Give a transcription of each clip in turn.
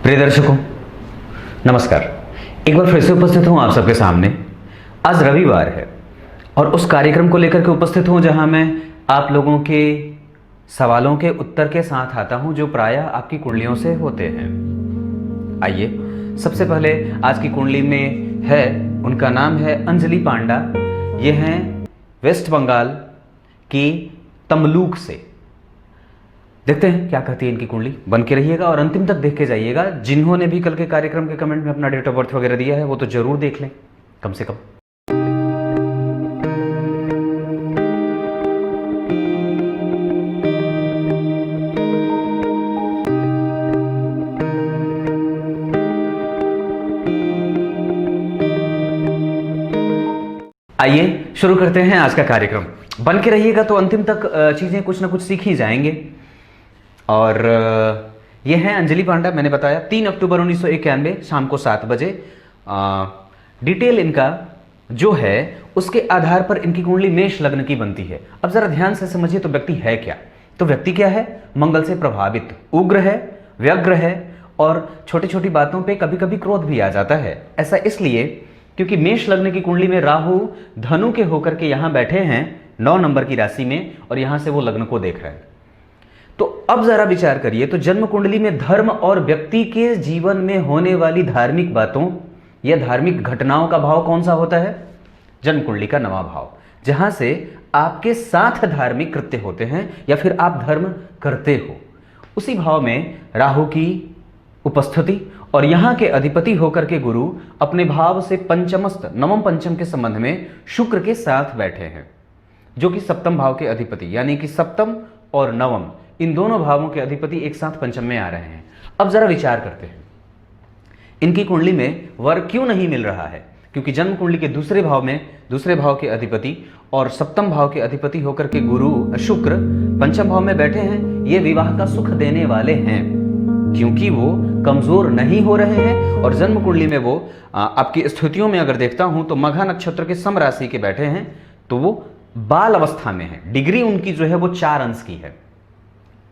प्रिय दर्शकों, नमस्कार। एक बार फिर से उपस्थित हूं आप सबके सामने। आज रविवार है और उस कार्यक्रम को लेकर के उपस्थित हूं जहां मैं आप लोगों के सवालों के उत्तर के साथ आता हूं जो प्रायः आपकी कुंडलियों से होते हैं। आइए, सबसे पहले आज की कुंडली में है, उनका नाम है अंजलि पांडा। ये हैं वेस्ट बंगाल की तमलूक से। देखते हैं क्या कहती है इनकी कुंडली। बन के रहिएगा और अंतिम तक देख के जाइएगा। जिन्होंने भी कल के कार्यक्रम के कमेंट में अपना डेट ऑफ बर्थ वगैरह दिया है वो तो जरूर देख लें कम से कम। आइए शुरू करते हैं आज का कार्यक्रम। बन के रहिएगा तो अंतिम तक चीजें कुछ ना कुछ सीख ही जाएंगे। और ये है अंजलि पांडा, मैंने बताया 3 अक्टूबर 1991 शाम को 7 बजे। डिटेल इनका जो है उसके आधार पर इनकी कुंडली मेष लग्न की बनती है। अब जरा ध्यान से समझिए तो व्यक्ति है क्या। तो व्यक्ति क्या है? मंगल से प्रभावित, उग्र है, व्यग्र है और छोटी छोटी बातों पे कभी कभी क्रोध भी आ जाता है। ऐसा इसलिए क्योंकि मेष लग्न की कुंडली में राहु धनु के होकर के यहां बैठे हैं 9 नंबर की राशि में और यहां से वो लग्न को देख रहे हैं। तो अब जरा विचार करिए तो जन्म कुंडली में धर्म और व्यक्ति के जीवन में होने वाली धार्मिक बातों या धार्मिक घटनाओं का भाव कौन सा होता है? जन्म कुंडली का 9वां भाव, जहां से आपके साथ धार्मिक कृत्य होते हैं या फिर आप धर्म करते हो। उसी भाव में राहु की उपस्थिति और यहां के अधिपति होकर के गुरु अपने भाव से पंचमस्त नवम पंचम के संबंध में शुक्र के साथ बैठे हैं, जो कि सप्तम भाव के अधिपति, यानी कि सप्तम और नवम इन दोनों भावों के अधिपति एक साथ पंचम में आ रहे हैं। अब जरा विचार करते हैं इनकी कुंडली में वर क्यों नहीं मिल रहा है? क्योंकि जन्म कुंडली के दूसरे भाव के अधिपति और सप्तम भाव के अधिपति होकर के गुरु शुक्र पंचम भाव में बैठे हैं। ये विवाह का सुख देने वाले हैं क्योंकि वो कमजोर नहीं हो रहे हैं। और जन्म कुंडली में वो आपकी स्थितियों में अगर देखता हूं तो मघा नक्षत्र के सम राशि के बैठे हैं, तो वो बाल अवस्था में है। डिग्री उनकी जो है वो 4 अंश की है।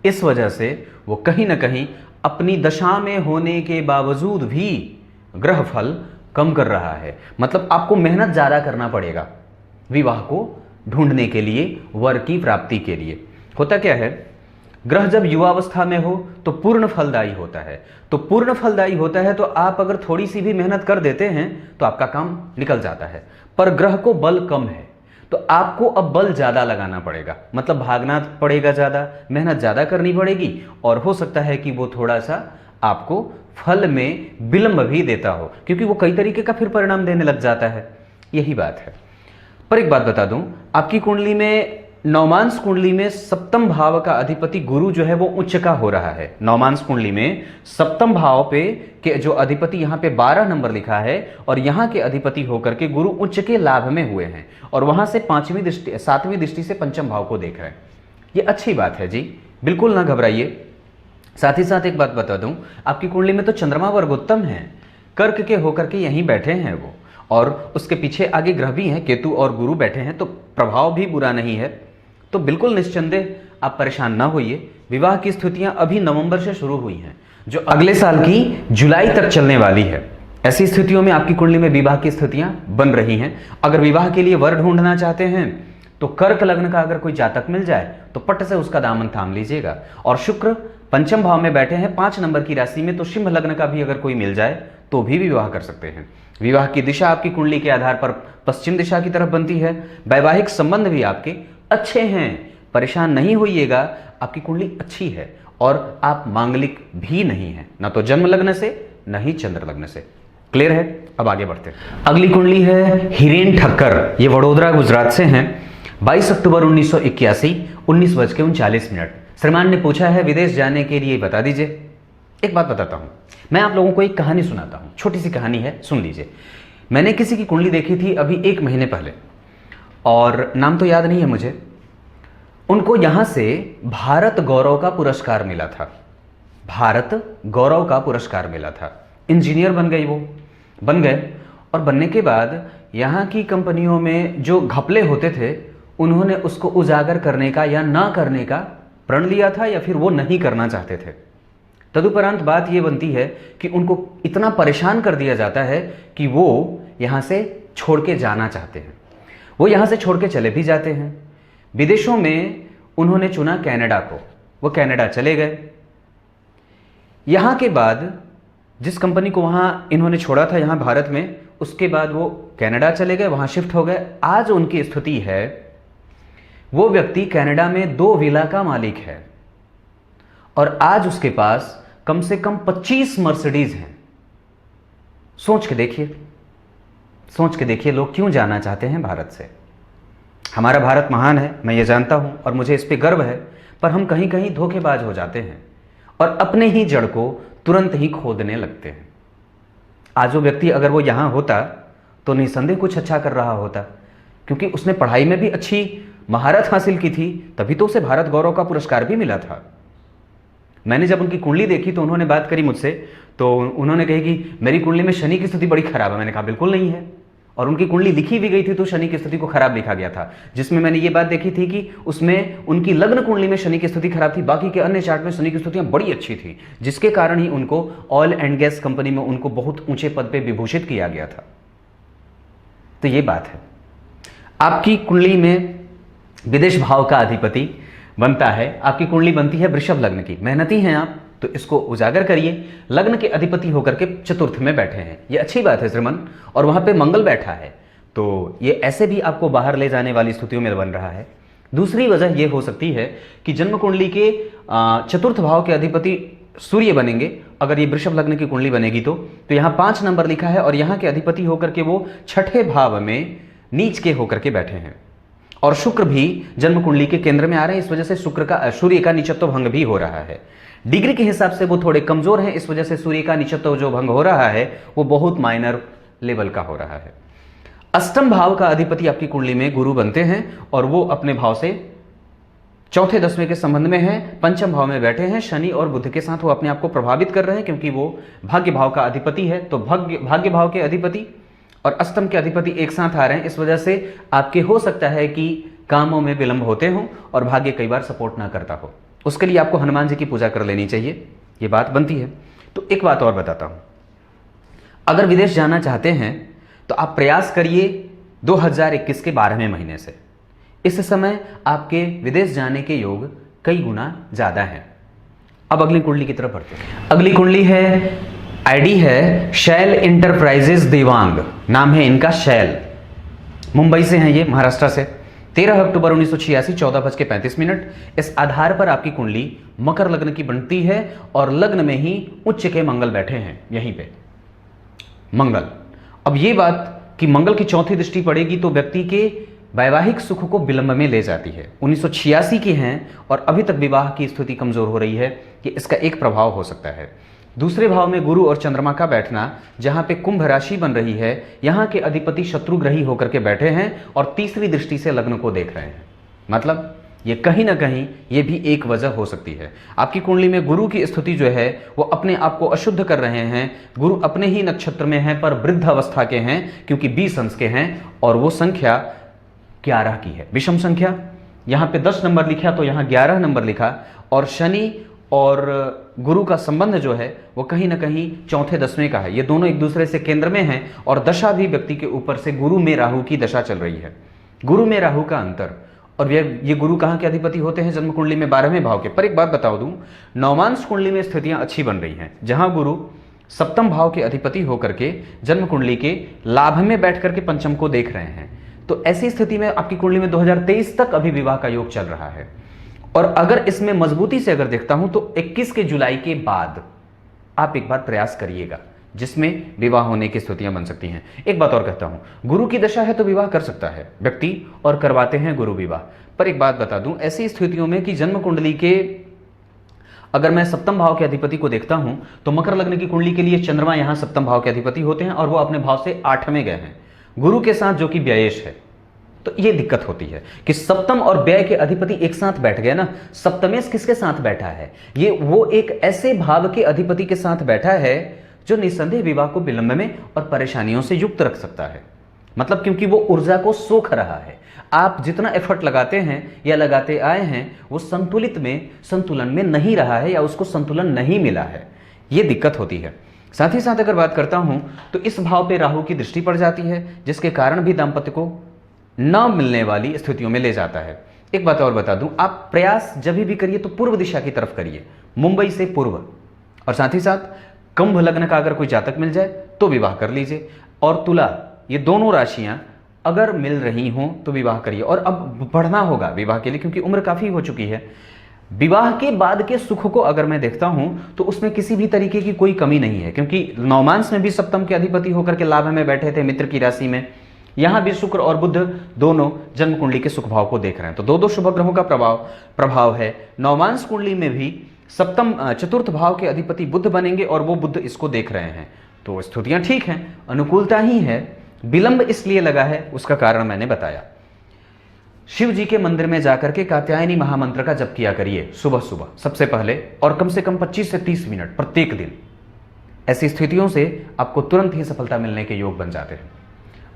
इस वजह से वो कहीं ना कहीं अपनी दशा में होने के बावजूद भी ग्रह फल कम कर रहा है। मतलब आपको मेहनत ज्यादा करना पड़ेगा विवाह को ढूंढने के लिए, वर की प्राप्ति के लिए। होता क्या है, ग्रह जब युवावस्था में हो तो पूर्ण फलदायी होता है। तो पूर्ण फलदायी होता है तो आप अगर थोड़ी सी भी मेहनत कर देते हैं तो आपका काम निकल जाता है। पर ग्रह को बल कम है तो आपको अब बल ज्यादा लगाना पड़ेगा, मतलब भागना पड़ेगा, ज्यादा मेहनत ज्यादा करनी पड़ेगी और हो सकता है कि वो थोड़ा सा आपको फल में विलंब भी देता हो, क्योंकि वो कई तरीके का फिर परिणाम देने लग जाता है। यही बात है। पर एक बात बता दूं, आपकी कुंडली में नवमांश कुंडली में सप्तम भाव का अधिपति गुरु जो है वो उच्च का हो रहा है। नवमांश कुंडली में सप्तम भाव पे के जो अधिपति यहाँ पे 12 नंबर लिखा है और यहाँ के अधिपति होकर के गुरु उच्च के लाभ में हुए हैं और वहां से 7वीं दृष्टि से पंचम भाव को देख रहे हैं। ये अच्छी बात है जी, बिल्कुल ना घबराइए। साथ ही साथ एक बात बता दूं, आपकी कुंडली में तो चंद्रमा वर्गोत्तम है, कर्क के होकर के यहीं बैठे हैं वो, और उसके पीछे आगे ग्रह भी हैं, केतु और गुरु बैठे हैं, तो प्रभाव भी बुरा नहीं है। तो बिल्कुल निश्चिंते आप परेशान ना होइए। विवाह की स्थितियां अभी नवंबर से शुरू हुई हैं जो अगले साल की जुलाई तक चलने वाली है। ऐसी स्थितियों में आपकी कुंडली में विवाह की स्थितियां बन रही हैं। अगर विवाह के लिए वर ढूंढना चाहते हैं तो कर्क लग्न का अगर कोई जातक मिल जाए तो पट से उसका दामन थाम लीजिएगा। और शुक्र पंचम भाव में बैठे हैं 5 नंबर की राशि में, तो सिंह लग्न का भी अगर कोई मिल जाए तो भी विवाह कर सकते हैं। विवाह की दिशा आपकी कुंडली के आधार पर पश्चिम दिशा की तरफ बनती है। वैवाहिक संबंध भी आपके अच्छे हैं, परेशान नहीं होइएगा। आपकी कुंडली अच्छी है और आप मांगलिक भी नहीं है, ना तो जन्म लग्न से न ही चंद्र लग्न से। क्लियर है? अब आगे बढ़ते हैं। अगली कुंडली है हिरेन ठक्कर। ये वडोदरा गुजरात से हैं। 22 अक्टूबर 1981 19:39। श्रीमान ने पूछा है विदेश जाने के लिए बता दीजिए। एक बात बताता हूं, मैं आप लोगों को एक कहानी सुनाता हूं, छोटी सी कहानी है, सुन लीजिए। मैंने किसी की कुंडली देखी थी अभी 1 महीने पहले और नाम तो याद नहीं है मुझे। उनको यहां से भारत गौरव का पुरस्कार मिला था। भारत गौरव का पुरस्कार मिला था। इंजीनियर बन गए और बनने के बाद यहां की कंपनियों में जो घपले होते थे उन्होंने उसको उजागर करने का या ना करने का प्रण लिया था, या फिर वो नहीं करना चाहते थे। तदुपरांत बात यह बनती है कि उनको इतना परेशान कर दिया जाता है कि वो यहाँ से छोड़ के जाना चाहते हैं। वो यहाँ से छोड़ के चले भी जाते हैं। विदेशों में उन्होंने चुना कनाडा को, वो कनाडा चले गए। यहाँ के बाद जिस कंपनी को वहाँ इन्होंने छोड़ा था यहाँ भारत में, उसके बाद वो कनाडा चले गए, वहाँ शिफ्ट हो गए। आज उनकी स्थिति है, वो व्यक्ति कनाडा में 2 विला का मालिक है और आज उसके पास कम से कम 25 मर्सिडीज हैं। सोच के देखिए लोग क्यों जाना चाहते हैं भारत से। हमारा भारत महान है, मैं ये जानता हूं और मुझे इस पे गर्व है, पर हम कहीं कहीं धोखेबाज हो जाते हैं और अपने ही जड़ को तुरंत ही खोदने लगते हैं। आज वो व्यक्ति अगर वो यहाँ होता तो निसंदेह कुछ अच्छा कर रहा होता, क्योंकि उसने पढ़ाई में भी अच्छी महारत हासिल की थी, तभी तो उसे भारत गौरव का पुरस्कार भी मिला था। मैंने जब उनकी कुंडली देखी तो उन्होंने बात करी मुझसे, तो उन्होंने कही कि मेरी कुंडली में शनि की स्थिति बड़ी खराब है। मैंने कहा बिल्कुल नहीं है, और उनकी कुंडली लिखी भी गई थी तो शनि की स्थिति को खराब लिखा गया था, जिसमें मैंने ये बात देखी थी कि उसमें उनकी लग्न कुंडली में शनि की स्थिति खराब थी, बाकी के अन्य चार्ट में शनि की स्थितियां बड़ी अच्छी थी, जिसके कारण ही उनको ऑयल एंड गैस कंपनी में उनको बहुत ऊंचे पद पे विभूषित किया गया था। तो ये बात है, आपकी कुंडली में विदेश भाव का अधिपति बनता है, आपकी कुंडली बनती है वृषभ लग्न की, मेहनती हैं आप, तो इसको उजागर करिए। लग्न के अधिपति होकर के चतुर्थ में बैठे हैं, ये अच्छी बात है श्रीमन, और वहां पे मंगल बैठा है, तो ये ऐसे भी आपको बाहर ले जाने वाली स्थितियों में बन रहा है। दूसरी वजह यह हो सकती है कि जन्म कुंडली के चतुर्थ भाव के अधिपति सूर्य बनेंगे। अगर ये वृषभ लग्न की कुंडली बनेगी तो यहाँ 5 नंबर लिखा है और यहाँ के अधिपति होकर के वो छठे भाव में नीच के होकर के बैठे हैं, और शुक्र भी जन्म कुंडली के केंद्र में आ रहे हैं। इस वजह से सूर्य का नीचत्व भंग भी हो रहा है। डिग्री के हिसाब से वो थोड़े कमजोर हैं, इस वजह से सूर्य का नीचत्व जो भंग हो रहा है वो बहुत माइनर लेवल का हो रहा है। अष्टम भाव का अधिपति आपकी कुंडली में गुरु बनते हैं और वो अपने भाव से चौथे 10वें के संबंध में है, पंचम भाव में बैठे हैं। शनि और बुध के साथ वो अपने आप को प्रभावित कर रहे हैं, क्योंकि वो भाग्य भाव का अधिपति है। तो भाग्य भाव के अधिपति और अष्टम के अधिपति एक साथ आ रहे हैं, इस वजह से आपके हो सकता है कि कामों में विलंब होते हों और भाग्य कई बार सपोर्ट ना करता हो। उसके लिए आपको हनुमान जी की पूजा कर लेनी चाहिए, ये बात बनती है। तो एक बात और बताता हूं, अगर विदेश जाना चाहते हैं तो आप प्रयास करिए 2021 के 12वें महीने से। इस समय आपके विदेश जाने के योग कई गुना ज्यादा हैं। अब अगली कुंडली की तरफ बढ़ते हैं। अगली कुंडली है, आईडी है शैल इंटरप्राइजेस देवांग, नाम है इनका शैल। मुंबई से हैं ये, महाराष्ट्र से। 13 अक्टूबर 1986 14:35। इस आधार पर आपकी कुंडली मकर लग्न की बनती है और लग्न में ही उच्च के मंगल बैठे हैं यहीं पे, मंगल। अब ये बात कि मंगल की चौथी दृष्टि पड़ेगी तो व्यक्ति के वैवाहिक सुख को विलंब में ले जाती है। 1986 के हैं और अभी तक विवाह की स्थिति कमजोर हो रही है, कि इसका एक प्रभाव हो सकता है। दूसरे भाव में गुरु और चंद्रमा का बैठना, जहां पे कुंभ राशि बन रही है, यहां के अधिपति शत्रुग्रही होकर के बैठे हैं और तीसरी दृष्टि से लग्न को देख रहे हैं। मतलब ये कहीं ना कहीं ये भी एक वजह हो सकती है। आपकी कुंडली में गुरु की स्थिति जो है वो अपने आप को अशुद्ध कर रहे हैं। गुरु अपने ही नक्षत्र में हैं पर वृद्ध अवस्था के हैं, क्योंकि 20 अंश के हैं और वो संख्या 11 की है, विषम संख्या। यहाँ पे 10 नंबर लिखा तो यहाँ 11 नंबर लिखा, और शनि और गुरु का संबंध जो है वो कहीं ना कहीं चौथे 10वें का है। ये दोनों एक दूसरे से केंद्र में हैं और दशा भी व्यक्ति के ऊपर से गुरु में राहु की दशा चल रही है। गुरु में राहु का अंतर, और ये गुरु कहाँ के अधिपति होते हैं? जन्म कुंडली में 12वें भाव के। पर एक बात बता दूं, नवमांश कुंडली में स्थितियां अच्छी बन रही हैं, जहां गुरु सप्तम भाव के अधिपति होकर के जन्म कुंडली के लाभ में बैठ करके पंचम को देख रहे हैं। तो ऐसी स्थिति में आपकी कुंडली में 2023 तक अभी विवाह का योग चल रहा है। और अगर इसमें मजबूती से अगर देखता हूं तो 21 के जुलाई के बाद आप एक बार प्रयास करिएगा, जिसमें विवाह होने की स्थितियां बन सकती हैं। एक बात और कहता हूं, गुरु की दशा है तो विवाह कर सकता है व्यक्ति और करवाते हैं गुरु विवाह। पर एक बात बता दूं, ऐसी स्थितियों में कि जन्म कुंडली के अगर मैं सप्तम भाव के अधिपति को देखता हूं तो मकर लग्न की कुंडली के लिए चंद्रमा यहां सप्तम भाव के अधिपति होते हैं और वो अपने भाव से 8वें गए हैं गुरु के साथ, जो कि व्ययेश है। तो ये दिक्कत होती है कि सप्तम और व्यय के अधिपति एक साथ बैठ गए ना। सप्तमेश किसके साथ बैठा है? ये वो एक ऐसे भाव के अधिपति के साथ बैठा है जो निस्संदेह विवाह को विलंब में और परेशानियों से युक्त रख सकता है। मतलब क्योंकि वो ऊर्जा को सोख रहा है। आप जितना एफर्ट लगाते हैं या लगाते आए हैं वो संतुलन में नहीं रहा है या उसको संतुलन नहीं मिला है, ये दिक्कत होती है। साथ ही साथ अगर बात करता हूं तो इस भाव पे राहु की दृष्टि पड़ जाती है, जिसके कारण भी दाम्पत्य को न मिलने वाली स्थितियों में ले जाता है। एक बात और बता दूं, आप प्रयास जब भी करिए तो पूर्व दिशा की तरफ करिए, मुंबई से पूर्व। और साथ ही साथ कुंभ लग्न का अगर कोई जातक मिल जाए तो विवाह कर लीजिए, और तुला, ये दोनों राशियां अगर मिल रही हों तो विवाह करिए। और अब बढ़ना होगा विवाह के लिए, क्योंकि उम्र काफी हो चुकी है। विवाह के बाद के सुख को अगर मैं देखता हूं तो उसमें किसी भी तरीके की कोई कमी नहीं है, क्योंकि नवमांश में भी सप्तम के अधिपति होकर के लाभ में बैठे थे मित्र की राशि में। यहां भी शुक्र और बुध दोनों जन्म कुंडली के सुख भाव को देख रहे हैं, तो दो शुभ ग्रहों का प्रभाव है। नवमांश कुंडली में भी सप्तम चतुर्थ भाव के अधिपति बुध बनेंगे और वो बुध इसको देख रहे हैं, तो स्थितियां ठीक हैं, अनुकूलता ही है। विलंब इसलिए लगा है, उसका कारण मैंने बताया। शिव जी के मंदिर में जाकर के कात्यायनी महामंत्र का जप किया करिए सुबह सुबह सबसे पहले, और कम से कम 25 से 30 मिनट प्रत्येक दिन। ऐसी स्थितियों से आपको तुरंत ही सफलता मिलने के योग बन जाते हैं।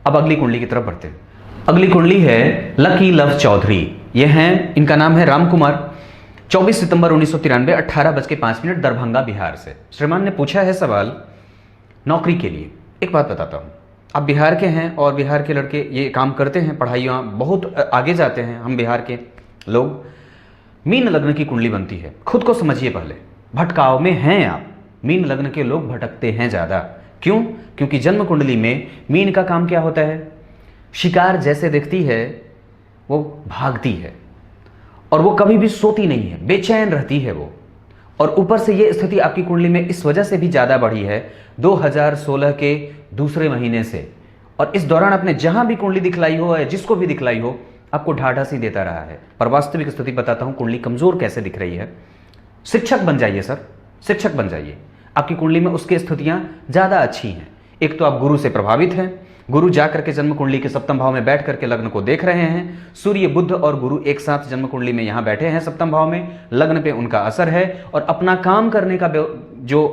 अब अगली कुंडली की तरफ बढ़ते हैं। अगली कुंडली है लकी लव चौधरी। ये हैं, इनका नाम है राम कुमार। 24 सितंबर 1993 18:05 दरभंगा बिहार से। श्रीमान ने पूछा है सवाल नौकरी के लिए। एक बात बताता हूं, आप बिहार के हैं और बिहार के लड़के ये काम करते हैं, पढ़ाइयाँ बहुत आगे जाते हैं। हम बिहार के लोग, मीन लग्न की कुंडली बनती है। खुद को समझिए पहले, भटकाव में हैं आप। मीन लग्न के लोग भटकते हैं ज़्यादा। क्यों? क्योंकि जन्म कुंडली में मीन का काम क्या होता है? शिकार जैसे दिखती है वो भागती है, और वो कभी भी सोती नहीं है, बेचैन रहती है वो। और ऊपर से ये स्थिति आपकी कुंडली में इस वजह से भी ज़्यादा बढ़ी है 2016 के दूसरे महीने से। और इस दौरान आपने जहां भी कुंडली दिखलाई हो या जिसको भी दिखलाई हो, आपको ढाढ़स ही देता रहा है। पर वास्तविक स्थिति बताता हूं कुंडली कमजोर कैसे दिख रही है। शिक्षक बन जाइए सर, शिक्षक बन जाइए। आपकी कुंडली में उसकी स्थितियां ज़्यादा अच्छी हैं। एक तो आप गुरु से प्रभावित हैं, गुरु जाकर के जन्म कुंडली के सप्तम भाव में बैठ करके लग्न को देख रहे हैं। सूर्य, बुध और गुरु एक साथ जन्म कुंडली में यहां बैठे हैं सप्तम भाव में, लग्न पे उनका असर है, और अपना काम करने का जो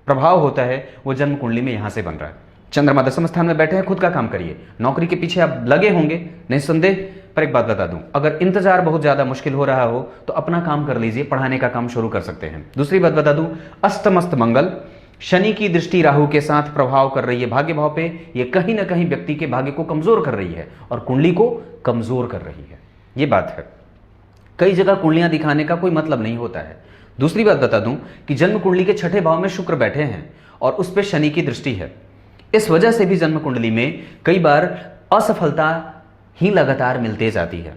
प्रभाव होता है वो जन्म कुंडली में यहां से बन रहा है। चंद्रमा दशम स्थान में बैठे हैं, खुद का काम करिए। नौकरी के पीछे आप लगे होंगे निस्संदेह, पर एक बात बता दूं, अगर इंतजार बहुत ज्यादा मुश्किल हो रहा हो तो अपना काम कर लीजिए, पढ़ाने का काम शुरू कर सकते हैं। दूसरी बात बता दूं, अस्तमस्त मंगल, शनि की दृष्टि राहु के साथ प्रभाव कर रही है भाग्य भाव पे। ये कहीं ना कहीं व्यक्ति के भाग्य को कमजोर कर रही है और कुंडली को कमजोर कर रही है, ये बात है। कई जगह कुंडलियां दिखाने का कोई मतलब नहीं होता है। दूसरी बात बता दूं कि जन्म कुंडली के छठे भाव में शुक्र बैठे हैं और उस पर शनि की दृष्टि है। इस वजह से भी जन्म कुंडली में कई बार असफलता ही लगातार मिलते जाती है।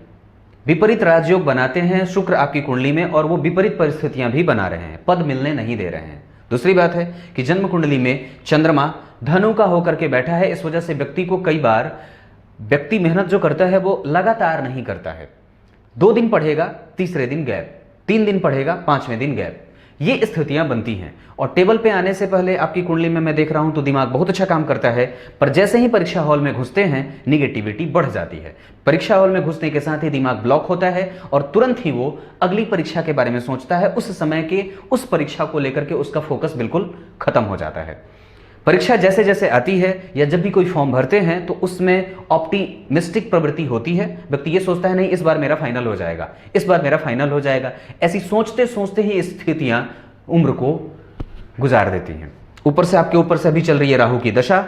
विपरीत राजयोग बनाते हैं शुक्र आपकी कुंडली में, और वो विपरीत परिस्थितियां भी बना रहे हैं, पद मिलने नहीं दे रहे हैं। दूसरी बात है कि जन्म कुंडली में चंद्रमा धनु का होकर के बैठा है। इस वजह से व्यक्ति को कई बार, व्यक्ति मेहनत जो करता है वो लगातार नहीं करता है। 2 दिन पढ़ेगा, तीसरे दिन गैप, 3 दिन पढ़ेगा, 5वें दिन गैप, ये स्थितियां बनती हैं। और टेबल पे आने से पहले आपकी कुंडली में मैं देख रहा हूं तो दिमाग बहुत अच्छा काम करता है, पर जैसे ही परीक्षा हॉल में घुसते हैं निगेटिविटी बढ़ जाती है। परीक्षा हॉल में घुसने के साथ ही दिमाग ब्लॉक होता है और तुरंत ही वो अगली परीक्षा के बारे में सोचता है। उस समय के उस परीक्षा को लेकर के उसका फोकस बिल्कुल खत्म हो जाता है। परीक्षा जैसे जैसे आती है या जब भी कोई फॉर्म भरते हैं तो उसमें ऑप्टिमिस्टिक प्रवृत्ति होती है। व्यक्ति ये सोचता है नहीं इस बार मेरा फाइनल हो जाएगा, इस बार मेरा फाइनल हो जाएगा। ऐसी सोचते सोचते ही स्थितियां उम्र को गुजार देती हैं। ऊपर से आपके ऊपर से अभी चल रही है राहु की दशा।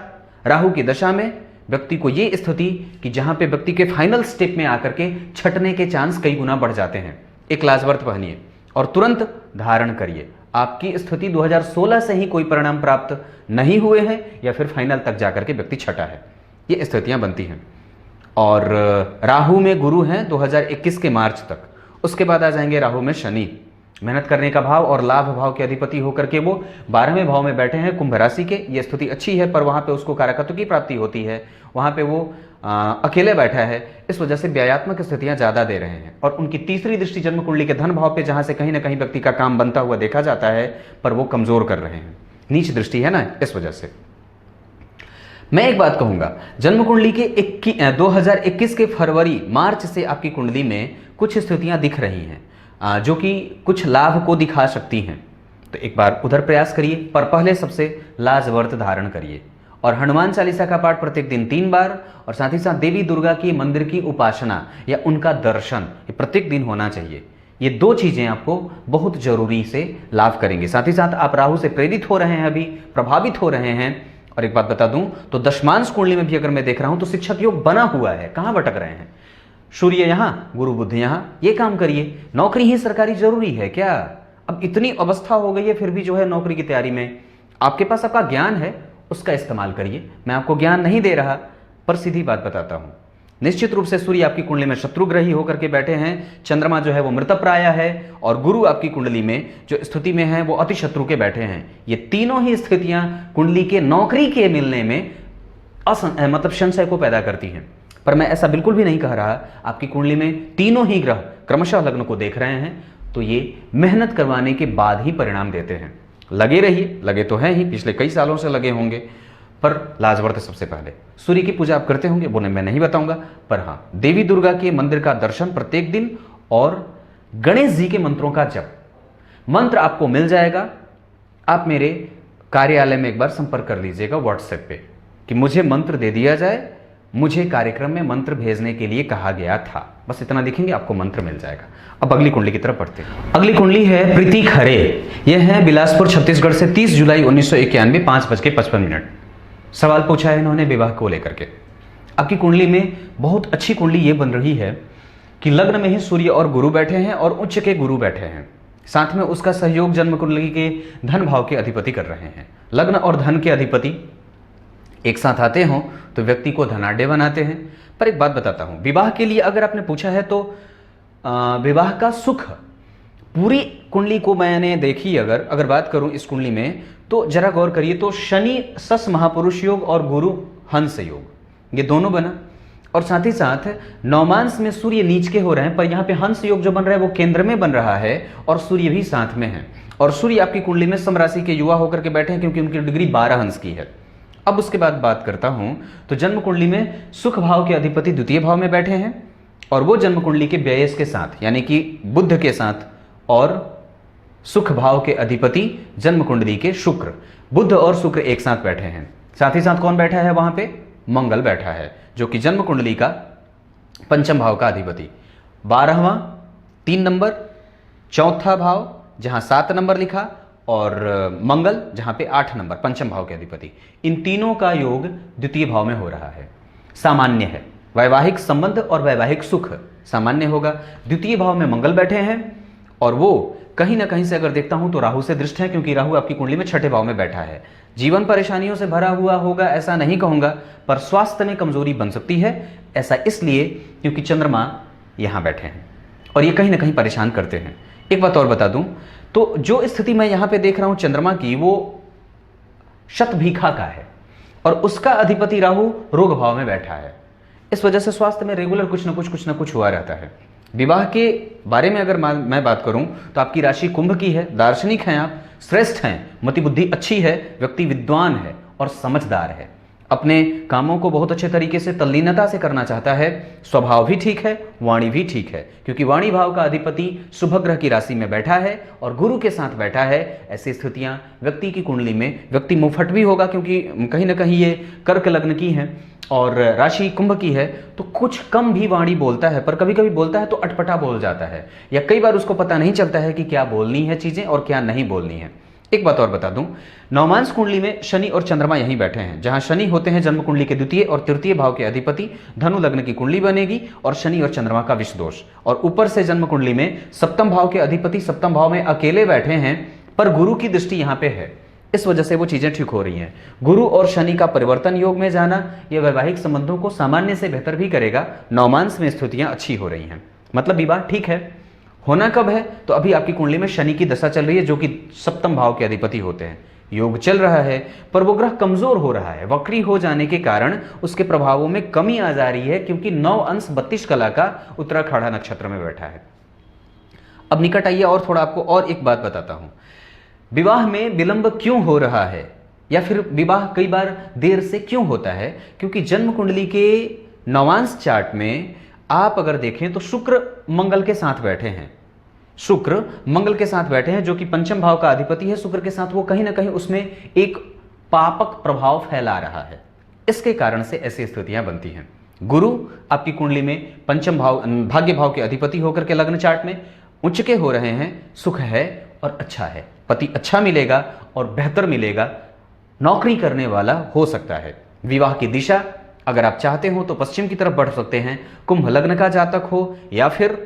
राहु की दशा में व्यक्ति को ये स्थिति कि जहां पे व्यक्ति के फाइनल स्टेप में आकर के छटने के चांस कई गुना बढ़ जाते हैं। एक लाजवर्त पहनिए और तुरंत धारण करिए। आपकी स्थिति 2016 से ही कोई परिणाम प्राप्त नहीं हुए हैं या फिर फाइनल तक जाकर के व्यक्ति छटा है, ये स्थितियां बनती हैं। और राहु में गुरु हैं 2021 के मार्च तक, उसके बाद आ जाएंगे राहु में शनि। मेहनत करने का भाव और लाभ भाव के अधिपति होकर के वो 12वें भाव में बैठे हैं कुंभ राशि के। ये स्थिति अच्छी है, पर वहां पे उसको कारकत्व की प्राप्ति होती है, वहां पे वो अकेले बैठा है। इस वजह से व्यायात्मक स्थितियां ज्यादा दे रहे हैं। और उनकी तीसरी दृष्टि जन्म कुंडली के धन भाव पे, जहां से कहीं ना कहीं व्यक्ति का काम बनता हुआ देखा जाता है, पर वो कमजोर कर रहे हैं, नीच दृष्टि है ना, इस वजह से। मैं एक बात कहूंगा, जन्म कुंडली के 2021 के फरवरी मार्च से आपकी कुंडली में कुछ स्थितियां दिख रही हैं जो कि कुछ लाभ को दिखा सकती हैं। तो एक बार उधर प्रयास करिए, पर पहले सबसे लाजवर्त धारण करिए और हनुमान चालीसा का पाठ प्रत्येक दिन 3 बार, और साथ ही साथ देवी दुर्गा की मंदिर की उपासना या उनका दर्शन ये प्रत्येक दिन होना चाहिए। ये 2 चीजें आपको बहुत जरूरी से लाभ करेंगे। साथ ही साथ आप राहु से प्रेरित हो रहे हैं, अभी प्रभावित हो रहे हैं। और एक बात बता दूं तो दशमांश कुंडली में भी अगर मैं देख रहा हूं तो शिक्षक योग बना हुआ है। कहां भटक रहे हैं? सूर्य यहां, गुरु बुध यहां, ये काम करिए। नौकरी ही सरकारी जरूरी है क्या? अब इतनी अवस्था हो गई है फिर भी जो है नौकरी की तैयारी में आपके पास आपका ज्ञान है, उसका इस्तेमाल करिए। मैं आपको ज्ञान नहीं दे रहा, पर सीधी बात बताता हूं। निश्चित रूप से सूर्य आपकी कुंडली में शत्रुग्रही होकर के बैठे हैं, चंद्रमा जो है वो मृतप्राय है, और गुरु आपकी कुंडली में जो स्थिति में है वो अति शत्रु के बैठे हैं। ये तीनों ही स्थितियां कुंडली के नौकरी के मिलने में मतलब संशय को पैदा करती हैं। पर मैं ऐसा बिल्कुल भी नहीं कह रहा। आपकी कुंडली में तीनों ही ग्रह क्रमशः लग्न को देख रहे हैं, तो ये मेहनत करवाने के बाद ही परिणाम देते हैं। लगे रहिए, लगे तो हैं ही, पिछले कई सालों से लगे होंगे, पर लाजवर्त सबसे पहले सूर्य की पूजा आप करते होंगे, वो मैं नहीं बताऊंगा, पर हाँ देवी दुर्गा के मंदिर का दर्शन प्रत्येक दिन और गणेश जी के मंत्रों का जप। मंत्र आपको मिल जाएगा। आप मेरे कार्यालय में एक बार संपर्क कर लीजिएगा व्हाट्सएप पे कि मुझे मंत्र दे दिया जाए, मुझे कार्यक्रम में मंत्र भेजने के लिए कहा गया था। बस इतना लिखेंगे, आपको मंत्र मिल जाएगा। अब अगली कुंडली की तरफ बढ़ते हैं। अगली कुंडली है प्रीति खरे। यह है बिलासपुर छत्तीसगढ़ से 30 जुलाई 1991 5:55। सवाल पूछा है इन्होंने विवाह को लेकर के। आपकी कुंडली में बहुत अच्छी कुंडली ये बन रही है कि लग्न में ही सूर्य और गुरु बैठे हैं और उच्च के गुरु बैठे हैं, साथ में उसका सहयोग जन्म कुंडली के धन भाव के अधिपति कर रहे हैं। लग्न और धन के अधिपति एक साथ आते हों तो व्यक्ति को धनाढ्य बनाते हैं। पर एक बात बताता हूं, विवाह के लिए अगर आपने पूछा है तो विवाह का सुख पूरी कुंडली को मैंने देखी, अगर बात करूं इस कुंडली में तो जरा गौर करिए तो शनि सस महापुरुष योग और गुरु हंस योग, ये दोनों बना, और साथ ही साथ नवमांश में सूर्य नीच के हो रहे हैं, पर यहाँ पे हंस योग जो बन रहा है वो केंद्र में बन रहा है और सूर्य भी साथ में है। और सूर्य आपकी कुंडली में सम राशि के युवा होकर के बैठे हैं क्योंकि उनकी डिग्री 12 हंस की है। अब उसके बाद बात करता हूं तो जन्म कुंडली में सुख भाव के अधिपति द्वितीय भाव में बैठे हैं, और वो जन्म कुंडली के व्ययस के साथ यानी कि बुध के साथ, और सुख भाव के अधिपति जन्म कुंडली के शुक्र, बुध और शुक्र एक साथ बैठे हैं। साथ ही साथ कौन बैठा है वहां पे? मंगल बैठा है, जो कि जन्म कुंडली का पंचम भाव का अधिपति। 12वां 3 नंबर, चौथा भाव जहां 7 नंबर लिखा, और मंगल जहां पे 8 नंबर पंचम भाव के अधिपति। इन तीनों का योग द्वितीय भाव में हो रहा है। सामान्य है, वैवाहिक संबंध और वैवाहिक सुख सामान्य होगा। द्वितीय भाव में मंगल बैठे हैं, और वो कहीं ना कहीं से अगर देखता हूं तो राहु से दृष्ट है, क्योंकि राहु आपकी कुंडली में 6ठे भाव में बैठा है। जीवन परेशानियों से भरा हुआ होगा ऐसा नहीं कहूंगा, पर स्वास्थ्य में कमजोरी बन सकती है। ऐसा इसलिए क्योंकि चंद्रमा यहां बैठे हैं और ये कहीं ना कहीं परेशान करते हैं। एक बात और बता दूं तो जो स्थिति मैं यहां पे देख रहा हूं चंद्रमा की, वो शतभिखा का है और उसका अधिपति राहु रोग भाव में बैठा है। इस वजह से स्वास्थ्य में रेगुलर कुछ ना कुछ हुआ रहता है। विवाह के बारे में अगर मैं बात करूं तो आपकी राशि कुंभ की है, दार्शनिक हैं आप, श्रेष्ठ हैं, मति बुद्धि अच्छी है, व्यक्ति विद्वान है और समझदार है, अपने कामों को बहुत अच्छे तरीके से तल्लीनता से करना चाहता है, स्वभाव भी ठीक है, वाणी भी ठीक है, क्योंकि वाणी भाव का अधिपति शुभ ग्रह की राशि में बैठा है और गुरु के साथ बैठा है। ऐसी स्थितियां व्यक्ति की कुंडली में, व्यक्ति मुंहफट भी होगा क्योंकि कहीं ना कहीं ये कर्क लग्न की है और राशि कुंभ की है, तो कुछ कम भी वाणी बोलता है, पर कभी कभी बोलता है तो अटपटा बोल जाता है, या कई बार उसको पता नहीं चलता है कि क्या बोलनी है चीजें और क्या नहीं बोलनी है। एक बात और बता दूं, नवमांश कुंडली में शनि और चंद्रमा यहीं बैठे हैं, जहां शनि होते हैं जन्म कुंडली के द्वितीय और तृतीय भाव के अधिपति। धनु लग्न की कुंडली बनेगी और शनि और चंद्रमा का विष दोष, और ऊपर से जन्म कुंडली में सप्तम भाव के अधिपति सप्तम भाव में अकेले बैठे हैं, पर गुरु की दृष्टि यहां पे है। इस वजह से वो चीजें ठीक हो रही हैं। गुरु और शनि का परिवर्तन योग में जाना यह वैवाहिक संबंधों को सामान्य से बेहतर भी करेगा। नवमांश में स्थितियां अच्छी हो रही हैं, मतलब विवाह ठीक है। होना कब है? तो अभी आपकी कुंडली में शनि की दशा चल रही है, जो कि सप्तम भाव के अधिपति होते हैं। योग चल रहा है, पर वो ग्रह कमजोर हो रहा है, वक्री हो जाने के कारण उसके प्रभावों में कमी आ जा रही है, क्योंकि 9 अंश 32 कला का उत्तराखाड़ा नक्षत्र में बैठा है। अब निकट आइए और थोड़ा आपको और एक बात बताता हूं, विवाह में विलंब क्यों हो रहा है, या फिर विवाह कई बार देर से क्यों होता है? क्योंकि जन्म कुंडली के नवांश चार्ट में आप अगर देखें तो शुक्र मंगल के साथ बैठे हैं, शुक्र मंगल के साथ बैठे हैं, जो कि पंचम भाव का अधिपति है। शुक्र के साथ वो कहीं ना कहीं उसमें एक पापक प्रभाव फैला रहा है। इसके कारण से ऐसी स्थितियां बनती हैं। गुरु आपकी कुंडली में पंचम भाव भाग्य भाव के अधिपति होकर के लग्न चार्ट में उच्च के हो रहे हैं, सुख है और अच्छा है, पति अच्छा मिलेगा और बेहतर मिलेगा, नौकरी करने वाला हो सकता है। विवाह की दिशा अगर आप चाहते हो तो पश्चिम की तरफ बढ़ सकते हैं, कुंभ लग्न का जातक हो या फिर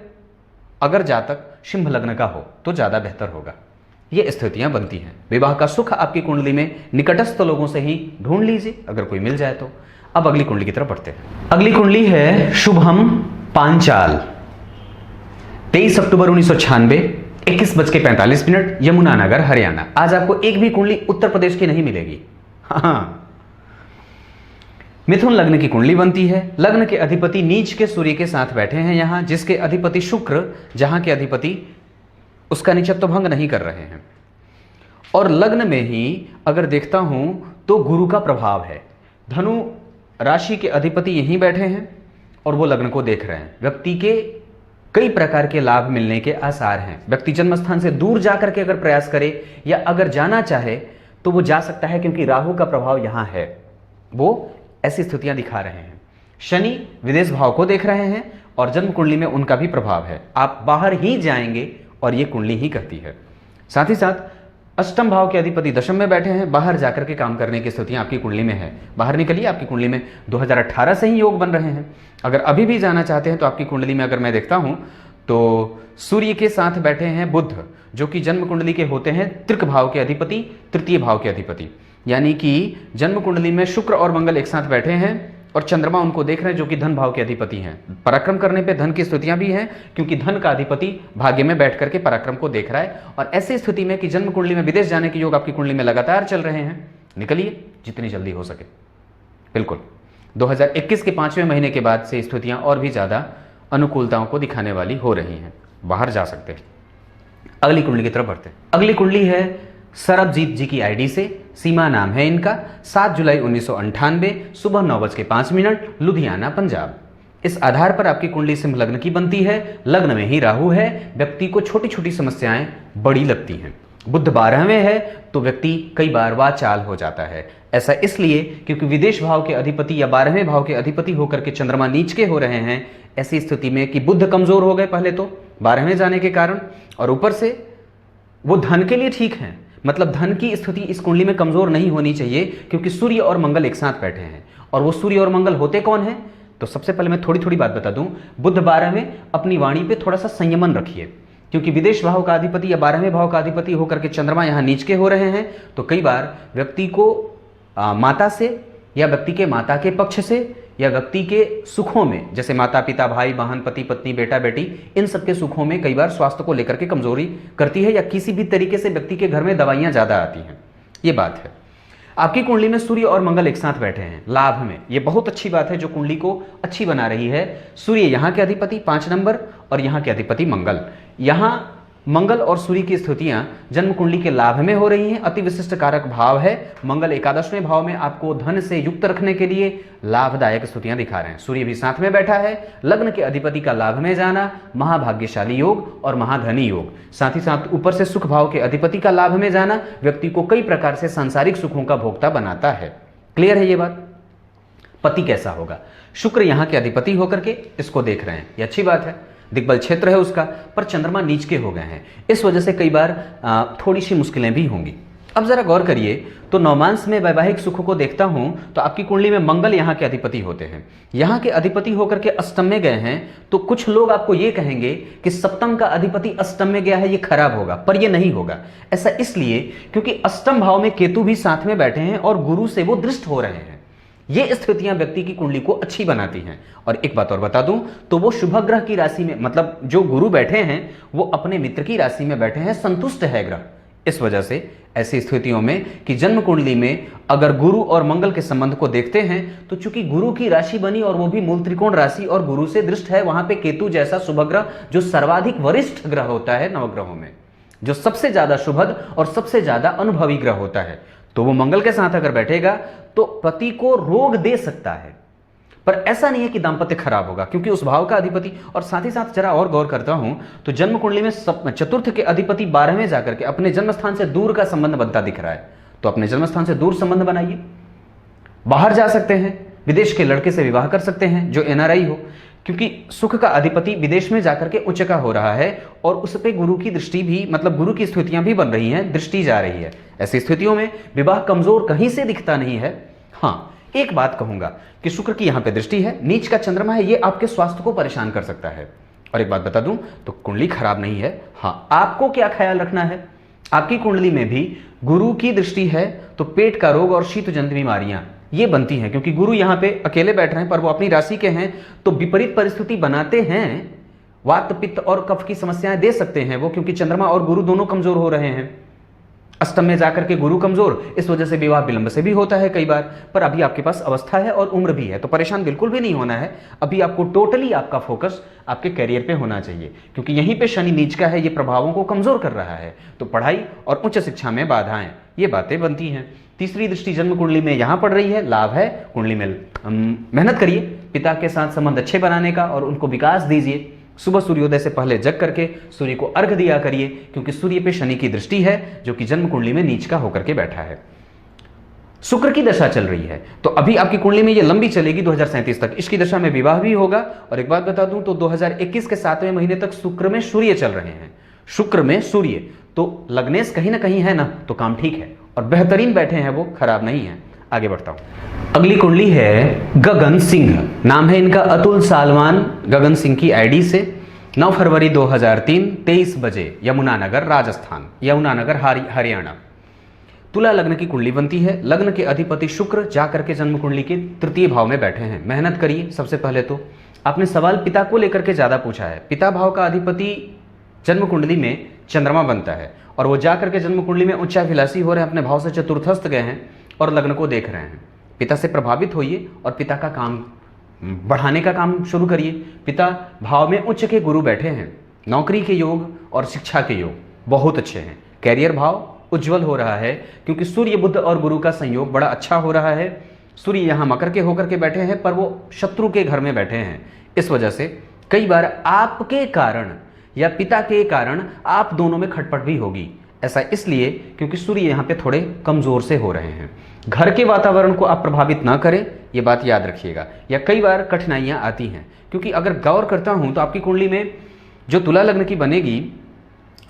अगर जातक सिंह लग्न का हो तो ज्यादा बेहतर होगा। ये स्थितियां बनती हैं। विवाह का सुख आपकी कुंडली में निकटस्थ लोगों से ही ढूंढ लीजिए, अगर कोई मिल जाए तो। अब अगली कुंडली की तरफ बढ़ते हैं। अगली कुंडली है शुभम पांचाल, 23 अक्टूबर 1996, 21:45, यमुनानगर, हरियाणा। आज आपको एक भी कुंडली उत्तर प्रदेश की नहीं मिलेगी। हाँ, मिथुन लग्न की कुंडली बनती है। लग्न के अधिपति नीच के सूर्य के साथ बैठे हैं यहां, जिसके अधिपति शुक्र, जहां के अधिपति उसका नीचत्व भंग नहीं कर रहे हैं। और लग्न में ही अगर देखता हूं तो गुरु का प्रभाव है। धनु राशि के अधिपति यहीं बैठे हैं और वो लग्न को देख रहे हैं। व्यक्ति के कई प्रकार के लाभ मिलने के आसार हैं। व्यक्ति जन्म स्थान से दूर जाकर के अगर प्रयास करे या अगर जाना चाहे तो वो जा सकता है, क्योंकि राहु का प्रभाव यहां है, वो ऐसी स्थितियां दिखा रहे हैं। शनि विदेश भाव को देख रहे हैं और जन्म कुंडली में उनका भी प्रभाव है। आप बाहर ही जाएंगे और ये कुंडली ही करती है। साथ ही साथ अष्टम भाव के अधिपति दशम में बैठे हैं, बाहर जाकर के काम करने की स्थितियां आपकी कुंडली में है। बाहर निकलिए, आपकी कुंडली में 2018 से ही योग बन रहे हैं। अगर अभी भी जाना चाहते हैं तो आपकी कुंडली में अगर मैं देखता हूं तो सूर्य के साथ बैठे हैं बुध, जो कि जन्म कुंडली के होते हैं तृक भाव के अधिपति, तृतीय भाव के अधिपति। यानी कि जन्म कुंडली में शुक्र और मंगल एक साथ बैठे हैं और चंद्रमा उनको देख रहे हैं, जो कि धन भाव के अधिपति हैं। पराक्रम करने पे धन की स्थितियां भी हैं, क्योंकि धन का अधिपति भाग्य में बैठ करके पराक्रम को देख रहा है। और ऐसी स्थिति में कि जन्म कुंडली में विदेश जाने के योग आपकी कुंडली में लगातार चल रहे हैं, निकलिए जितनी जल्दी हो सके। बिल्कुल 2021 के 5वें महीने के बाद से स्थितियां और भी ज्यादा अनुकूलताओं को दिखाने वाली हो रही हैं, बाहर जा सकते हैं। अगली कुंडली की तरफ बढ़ते हैं। अगली कुंडली है सरबजीत जी की आईडी से, सीमा नाम है इनका, 7 जुलाई 1998, सुबह 9:05, लुधियाना, पंजाब। इस आधार पर आपकी कुंडली सिंह लग्न की बनती है। लग्न में ही राहु है, व्यक्ति को छोटी छोटी समस्याएं बड़ी लगती हैं। बुध 12वें है तो व्यक्ति कई बार वाचाल हो जाता है। ऐसा इसलिए क्योंकि विदेश भाव के अधिपति या 12वें भाव के अधिपति होकर के चंद्रमा नीच के हो रहे हैं। ऐसी स्थिति में कि बुध कमजोर हो गए पहले तो 12वें जाने के कारण, और ऊपर से वो धन के लिए ठीक है, मतलब धन की स्थिति इस कुंडली में कमजोर नहीं होनी चाहिए, क्योंकि सूर्य और मंगल एक साथ बैठे हैं। और वो सूर्य और मंगल होते कौन हैं? तो सबसे पहले मैं थोड़ी थोड़ी बात बता दूं। बुध 12 में अपनी वाणी पे थोड़ा सा संयमन रखिए, क्योंकि विदेश भाव का अधिपति या 12वें भाव का अधिपति होकर के चंद्रमा यहां नीच के हो रहे हैं। तो कई बार व्यक्ति को माता से या व्यक्ति के माता के पक्ष से या व्यक्ति के सुखों में, जैसे माता पिता, भाई बहन, पति पत्नी, बेटा बेटी, इन सबके सुखों में कई बार स्वास्थ्य को लेकर के कमजोरी करती है, या किसी भी तरीके से व्यक्ति के घर में दवाइयां ज्यादा आती हैं। ये बात है। आपकी कुंडली में सूर्य और मंगल एक साथ बैठे हैं लाभ में, ये बहुत अच्छी बात है जो कुंडली को अच्छी बना रही है। सूर्य यहाँ के अधिपति 5 नंबर और यहाँ के अधिपति मंगल। यहाँ मंगल और सूर्य की स्थितियां जन्म कुंडली के लाभ में हो रही हैं। अति विशिष्ट कारक भाव है। मंगल 11वें भाव में आपको धन से युक्त रखने के लिए लाभदायक स्थितियां दिखा रहे हैं। सूर्य भी साथ में बैठा है। लग्न के अधिपति का लाभ में जाना महाभाग्यशाली योग और महाधनी योग। साथ ही साथ ऊपर से सुख भाव के अधिपति का लाभ में जाना व्यक्ति को कई प्रकार से सांसारिक सुखों का भोक्ता बनाता है। क्लियर है ये बात? पति कैसा होगा? शुक्र यहाँ के अधिपति होकर के इसको देख रहे हैं, ये अच्छी बात है। दिग्बल क्षेत्र है उसका, पर चंद्रमा नीच के हो गए हैं, इस वजह से कई बार थोड़ी सी मुश्किलें भी होंगी। अब जरा गौर करिए तो नौमांस में वैवाहिक सुखों को देखता हूं तो आपकी कुंडली में मंगल यहाँ के अधिपति होते हैं। यहाँ के अधिपति होकर के अष्टम में गए हैं, तो कुछ लोग आपको ये कहेंगे कि सप्तम का अधिपति अष्टम में गया है, ये खराब होगा, पर ये नहीं होगा। ऐसा इसलिए क्योंकि अष्टम भाव में केतु भी साथ में बैठे हैं और गुरु से वो दृष्ट हो रहे हैं। ये स्थितियां व्यक्ति की कुंडली को अच्छी बनाती हैं। और एक बात और बता दूं तो वो शुभ ग्रह की राशि में, मतलब जो गुरु बैठे हैं वो अपने मित्र की राशि में बैठे हैं, संतुष्ट है ग्रह। इस वजह से ऐसी स्थितियों में कि जन्म कुंडली में अगर गुरु और मंगल के संबंध को देखते हैं तो चूंकि गुरु की राशि बनी और वो भी मूल त्रिकोण राशि और गुरु से दृष्ट है, वहां पे केतु जैसा शुभ ग्रह जो सर्वाधिक वरिष्ठ ग्रह होता है नवग्रहों में, जो सबसे ज्यादा शुभद और सबसे ज्यादा अनुभवी ग्रह होता है, तो वो मंगल के साथ अगर बैठेगा तो पति को रोग दे सकता है। पर ऐसा नहीं है कि दांपत्य खराब होगा, क्योंकि उस भाव का अधिपति, और साथ ही साथ जरा और गौर करता हूं तो जन्म कुंडली में चतुर्थ के अधिपति 12वें जाकर के अपने जन्म स्थान से दूर का संबंध बनता दिख रहा है। तो अपने जन्मस्थान से दूर संबंध बनाइए, बाहर जा सकते हैं, विदेश के लड़के से विवाह कर सकते हैं जो एनआरआई हो, क्योंकि सुख का अधिपति विदेश में जाकर के उच्च का हो रहा है और उस पे गुरु की दृष्टि भी, मतलब गुरु की स्थितियां भी बन रही हैं, दृष्टि जा रही है। ऐसी स्थितियों में विवाह कमजोर कहीं से दिखता नहीं है। हाँ, एक बात कहूंगा कि शुक्र की यहां पे दृष्टि है, नीच का चंद्रमा है, ये आपके स्वास्थ्य को परेशान कर सकता है। और एक बात बता दूं तो कुंडली खराब नहीं है। हाँ, आपको क्या ख्याल रखना है, आपकी कुंडली में भी गुरु की दृष्टि है तो पेट का रोग और शीत जनित बीमारियां ये बनती हैं, क्योंकि गुरु यहां पे अकेले बैठ रहे हैं पर वो अपनी राशि के हैं, तो विपरीत परिस्थिति बनाते हैं। वात पित्त और कफ की समस्याएं दे सकते हैं वो, क्योंकि चंद्रमा और गुरु दोनों कमजोर हो रहे हैं। अष्टम में जाकर के गुरु कमजोर, इस वजह से विवाह विलंब से भी होता है कई बार। पर अभी आपके पास अवस्था है और उम्र भी है, तो परेशान बिल्कुल भी नहीं होना है। अभी आपको टोटली आपका फोकस आपके करियर पे होना चाहिए, क्योंकि यहीं पे शनि नीच का है, ये प्रभावों को कमजोर कर रहा है। तो पढ़ाई और उच्च शिक्षा में बाधाएं, ये बातें बनती हैं। तीसरी दृष्टि जन्म कुंडली में यहां पड़ रही है, लाभ है। कुंडली में मेहनत करिए पिता के साथ संबंध अच्छे बनाने का और उनको विकास दीजिए। सुबह सूर्योदय से पहले जग करके सूर्य को अर्घ दिया करिए, क्योंकि सूर्य पे शनि की दृष्टि है जो कि जन्म कुंडली में नीच का होकर के बैठा है। शुक्र की दशा चल रही है, तो अभी आपकी कुंडली में ये लंबी चलेगी 2037 तक। इसकी दशा में विवाह भी होगा। और एक बात बता दूं तो 2021 के 7वें महीने तक शुक्र में सूर्य चल रहे हैं। शुक्र में सूर्य तो लग्नेश कहीं ना कहीं है ना, तो काम ठीक है और बेहतरीन बैठे हैं, वो खराब नहीं है। आगे बढ़ता हूं। अगली कुंडली है गगन सिंह, नाम है इनका अतुल सालवान। गगन सिंह की आईडी से 9 फरवरी 2003 23 बजे यमुनानगर राजस्थान, यमुनानगर हरियाणा। तुला लग्न की कुंडली बनती है। लग्न के अधिपति शुक्र जाकर के जन्म कुंडली के तृतीय भाव में बैठे हैं। मेहनत करिए। सबसे पहले तो आपने सवाल पिता को लेकर के ज्यादा पूछा है। पिता भाव का अधिपति जन्म कुंडली में चंद्रमा बनता है और वो जाकर के जन्म कुंडली में उच्चाभिलाषी हो रहे हैं, अपने भाव से चतुर्थस्थ गए हैं और लग्न को देख रहे हैं। पिता से प्रभावित होइए और पिता का काम बढ़ाने का काम शुरू करिए। पिता भाव में उच्च के गुरु बैठे हैं। नौकरी के योग और शिक्षा के योग बहुत अच्छे हैं। कैरियर भाव उज्जवल हो रहा है, क्योंकि सूर्य बुध और गुरु का संयोग बड़ा अच्छा हो रहा है। सूर्य यहाँ मकर के होकर के बैठे हैं, पर वो शत्रु के घर में बैठे हैं। इस वजह से कई बार आपके कारण या पिता के कारण आप दोनों में खटपट भी होगी। ऐसा इसलिए क्योंकि सूर्य यहाँ पे थोड़े कमजोर से हो रहे हैं। घर के वातावरण को आप प्रभावित ना करें, ये बात याद रखिएगा। या कई बार कठिनाइयाँ आती हैं, क्योंकि अगर गौर करता हूँ तो आपकी कुंडली में जो तुला लग्न की बनेगी